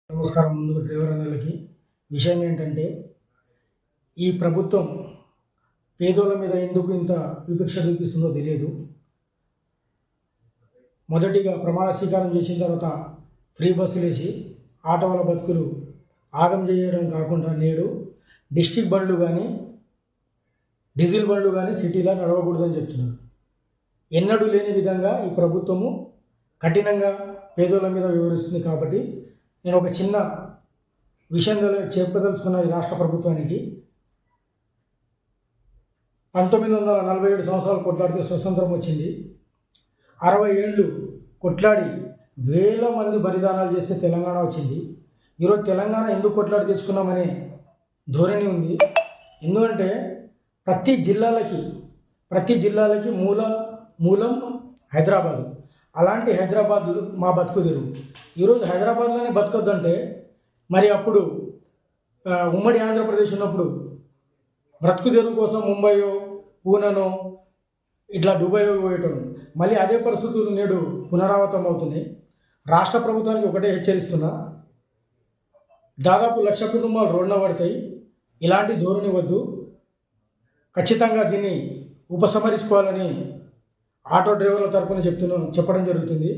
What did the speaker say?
నమస్కారం. ముందుకు డ్రైవర్ అన్నలకి విషయం ఏంటంటే, ఈ ప్రభుత్వం పేదోళ్ళ మీద ఎందుకు ఇంత వివక్ష చూపిస్తుందో తెలియదు. మొదటిగా ప్రమాణ స్వీకారం చేసిన తర్వాత ఫ్రీ బస్సులు వేసి ఆటోల బతుకులు ఆగం చేయడం కాకుండా నేడు డిస్టిక్ బండ్లు కానీ డీజిల్ బండ్లు కానీ సిటీలో నడవకూడదని చెప్తున్నారు. ఎన్నడూ లేని విధంగా ఈ ప్రభుత్వము కఠినంగా పేదోళ్ళ మీద వివరిస్తుంది. కాబట్టి నేను ఒక చిన్న విషయం చెప్పదలుచుకున్న ఈ రాష్ట్ర ప్రభుత్వానికి, 1947 సంవత్సరాలు కొట్లాడితే స్వతంత్రం వచ్చింది. 60 ఏళ్ళు కొట్లాడి వేల మంది బలిదానాలు చేస్తే తెలంగాణ వచ్చింది. ఈరోజు తెలంగాణ ఎందుకు కొట్లాడి తెచ్చుకున్నామనే ధోరణి ఉంది. ఎందుకంటే ప్రతి జిల్లాలకి మూలం హైదరాబాదు. అలాంటి హైదరాబాద్ మా బతుకు తెరువు. ఈరోజు హైదరాబాద్లోనే బతకొద్దంటే మరి అప్పుడు ఉమ్మడి ఆంధ్రప్రదేశ్ ఉన్నప్పుడు బ్రతుకు తెరువు కోసం ముంబయో పూనెనో ఇట్లా దుబాయ్ పోయేటోళ్ళు. మళ్ళీ అదే పరిస్థితులు నేడు పునరావృతం అవుతున్నాయి. రాష్ట్ర ప్రభుత్వానికి ఒకటే హెచ్చరిస్తున్నా, దాదాపు 1,00,000 కుటుంబాలు రోడ్డున పడతాయి. ఇలాంటి ధోరణి వద్దు. ఖచ్చితంగా దీన్ని ఉపసంహరించుకోవాలని ఆటో డ్రైవర్ల తరఫున చెప్పడం జరుగుతుంది.